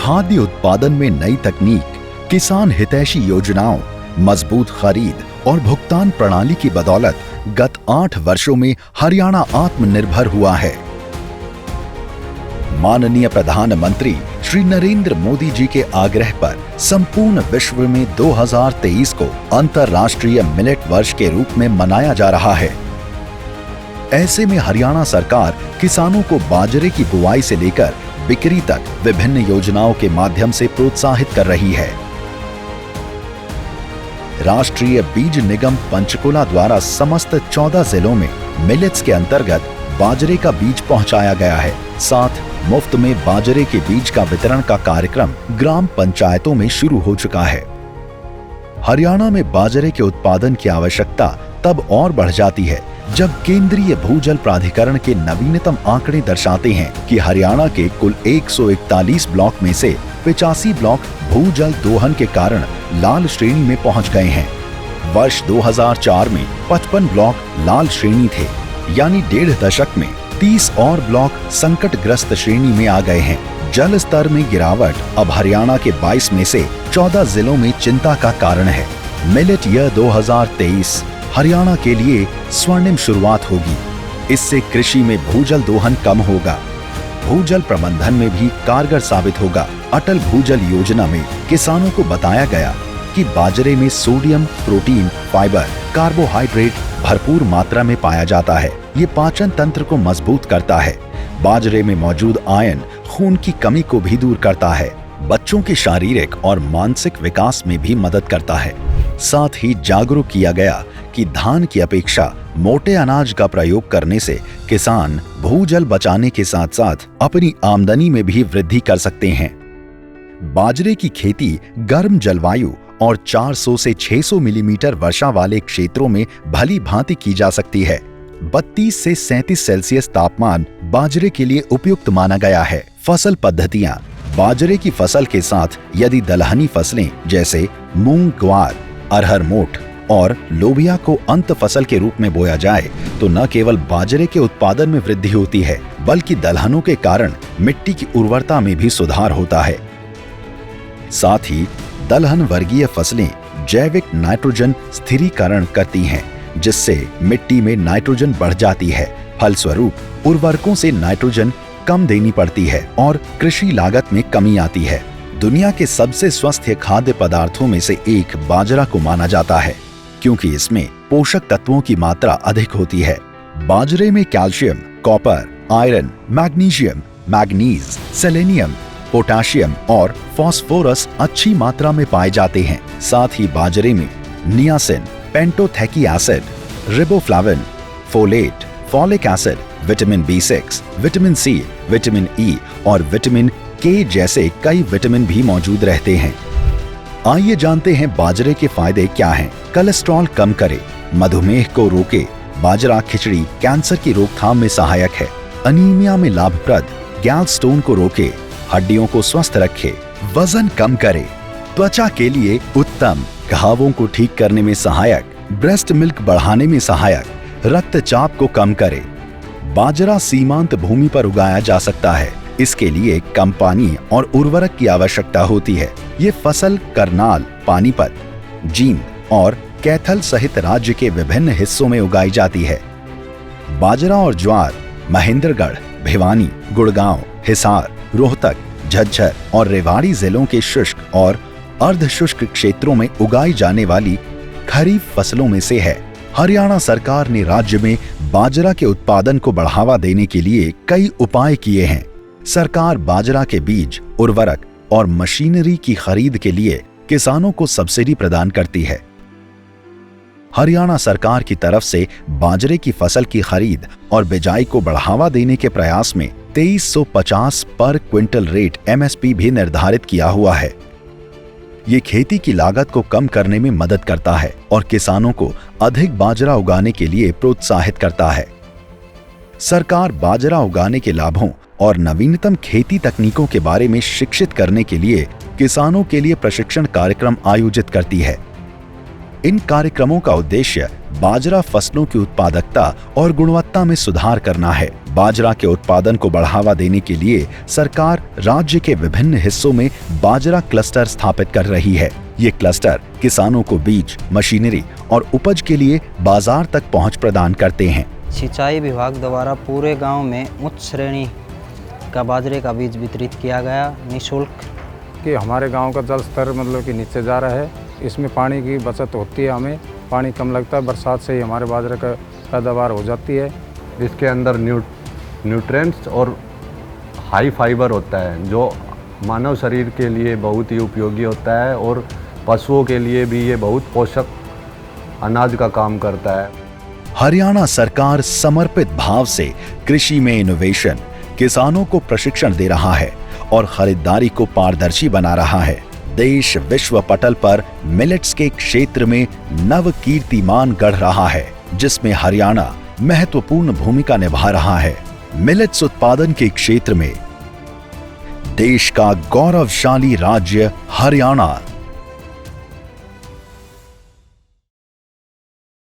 खाद्य उत्पादन में नई तकनीक, किसान हितैषी योजनाओं, मजबूत खरीद और भुगतान प्रणाली की बदौलत गत 8 वर्षों में हरियाणा आत्मनिर्भर हुआ है। माननीय प्रधानमंत्री श्री नरेंद्र मोदी जी के आग्रह पर संपूर्ण विश्व में 2023 को अंतर्राष्ट्रीय मिलेट वर्ष के रूप में मनाया जा रहा है। ऐसे में हरियाणा सरकार किसानों को बाजरे की बुआई से लेकर बिक्री तक विभिन्न योजनाओं के माध्यम से प्रोत्साहित कर रही है। राष्ट्रीय बीज निगम पंचकुला द्वारा समस्त 14 जिलों में मिलेट्स के अंतर्गत बाजरे का बीज पहुंचाया गया है। साथ मुफ्त में बाजरे के बीज का वितरण का कार्यक्रम ग्राम पंचायतों में शुरू हो चुका है। हरियाणा में बाजरे के उत्पादन की आवश्यकता तब और बढ़ जाती है जब केंद्रीय भूजल प्राधिकरण के नवीनतम आंकड़े दर्शाते हैं कि हरियाणा के कुल 141 ब्लॉक में से 85 ब्लॉक भूजल दोहन के कारण लाल श्रेणी में पहुंच गए हैं। वर्ष 2004 में 55 ब्लॉक लाल श्रेणी थे, यानी 1.5 दशक में 30 और ब्लॉक संकटग्रस्त श्रेणी में आ गए हैं। जल स्तर में गिरावट अब हरियाणा के 22 में से 14 जिलों में चिंता का कारण है। मिलेट ईयर 2023 हरियाणा के लिए स्वर्णिम शुरुआत होगी। इससे कृषि में भूजल दोहन कम होगा, भूजल प्रबंधन में भी कारगर साबित होगा। अटल भूजल योजना में किसानों को बताया गया कि बाजरे में सोडियम, प्रोटीन, फाइबर, कार्बोहाइड्रेट भरपूर मात्रा में पाया जाता है। ये पाचन तंत्र को मजबूत करता है। बाजरे में मौजूद आयरन खून की कमी को भी दूर करता है। बच्चों के शारीरिक और मानसिक विकास में भी मदद करता है। साथ ही जागरूक किया गया कि धान की अपेक्षा मोटे अनाज का प्रयोग करने से किसान भूजल बचाने के साथ साथ अपनी आमदनी में भी वृद्धि कर सकते हैं। बाजरे की खेती गर्म जलवायु और 400 से 600 मिलीमीटर वर्षा वाले क्षेत्रों में भली भांति की जा सकती है। 32 से 37 सेल्सियस तापमान बाजरे के लिए उपयुक्त माना गया है। फसल पद्धतियां: बाजरे की फसल के साथ यदि दलहनी फसलें जैसे मूंग, ग्वार, अरहर मोठ और लोबिया को अंत फसल के रूप में बोया जाए तो न केवल बाजरे के उत्पादन में वृद्धि होती है बल्कि दलहनों के कारण मिट्टी की उर्वरता में भी सुधार होता है। साथ ही दलहन वर्गीय फसलें जैविक नाइट्रोजन स्थिरीकरण करती हैं, जिससे मिट्टी में नाइट्रोजन बढ़ जाती है। फलस्वरूप उर्वरकों से नाइट्रोजन कम देनी पड़ती है और कृषि लागत में कमी आती है। दुनिया के सबसे स्वस्थ खाद्य पदार्थों में से एक बाजरा को माना जाता है, क्योंकि इसमें पोषक तत्वों की मात्रा अधिक होती है। बाजरे में calcium, copper, iron, magnesium, manganese, selenium, potassium और फास्फोरस अच्छी मात्रा में पाए जाते हैं। साथ ही बाजरे में niacin, pantothenic acid, riboflavin, folate, folic acid, vitamin B6, vitamin C, vitamin E और विटामिन K जैसे कई विटामिन भी मौजूद रहते हैं। आइए जानते हैं बाजरे के फायदे क्या हैं। कोलेस्ट्रॉल कम करे, मधुमेह को रोके। बाजरा खिचड़ी कैंसर की रोकथाम में सहायक है। अनीमिया में लाभप्रद, गैलस्टोन को रोके, हड्डियों को स्वस्थ रखे, वजन कम करे, त्वचा के लिए उत्तम, घावों को ठीक करने में सहायक, ब्रेस्ट मिल्क बढ़ाने में सहायक, रक्तचाप को कम करे। बाजरा सीमांत भूमि पर उगाया जा सकता है। इसके लिए कम पानी और उर्वरक की आवश्यकता होती है। ये फसल करनाल, पानीपत, जींद और कैथल सहित राज्य के विभिन्न हिस्सों में उगाई जाती है। बाजरा और ज्वार महेंद्रगढ़, भिवानी, गुड़गांव, हिसार, रोहतक, झज्जर और रेवाड़ी जिलों के शुष्क और अर्धशुष्क क्षेत्रों में उगाई जाने वाली खरीफ फसलों में से है। हरियाणा सरकार ने राज्य में बाजरा के उत्पादन को बढ़ावा देने के लिए कई उपाय किए हैं। सरकार बाजरा के बीज, उर्वरक और मशीनरी की खरीद के लिए किसानों को सब्सिडी प्रदान करती है। हरियाणा सरकार की तरफ से बाजरे की फसल की खरीद और बिजाई को बढ़ावा देने के प्रयास में 2350 पर क्विंटल रेट MSP भी निर्धारित किया हुआ है। ये खेती की लागत को कम करने में मदद करता है और किसानों को अधिक बाजरा उगाने के लिए प्रोत्साहित करता है। सरकार बाजरा उगाने के लाभों और नवीनतम खेती तकनीकों के बारे में शिक्षित करने के लिए किसानों के लिए प्रशिक्षण कार्यक्रम आयोजित करती है। इन कार्यक्रमों का उद्देश्य बाजरा फसलों की उत्पादकता और गुणवत्ता में सुधार करना है। बाजरा के उत्पादन को बढ़ावा देने के लिए सरकार राज्य के विभिन्न हिस्सों में बाजरा क्लस्टर स्थापित कर रही है। ये क्लस्टर किसानों को बीज, मशीनरी और उपज के लिए बाजार तक पहुंच प्रदान करते हैं। सिंचाई विभाग द्वारा पूरे गांव में उच्च श्रेणी का बाजरे का बीज वितरित किया गया निःशुल्क। कि हमारे गांव का जल स्तर मतलब कि नीचे जा रहा है, इसमें पानी की बचत होती है, हमें पानी कम लगता है, बरसात से ही हमारे बाजरे का पैदावार हो जाती है। इसके अंदर न्यूट्रिएंट्स और हाई फाइबर होता है जो मानव शरीर के लिए बहुत ही उपयोगी होता है और पशुओं के लिए भी ये बहुत पोषक अनाज का काम करता है। हरियाणा सरकार समर्पित भाव से कृषि में इनोवेशन, किसानों को प्रशिक्षण दे रहा है और खरीदारी को पारदर्शी बना रहा है। देश विश्व पटल पर मिलेट्स के क्षेत्र में नव कीर्तिमान गढ़ रहा है, जिसमें हरियाणा महत्वपूर्ण भूमिका निभा रहा है। मिलेट्स उत्पादन के क्षेत्र में देश का गौरवशाली राज्य हरियाणा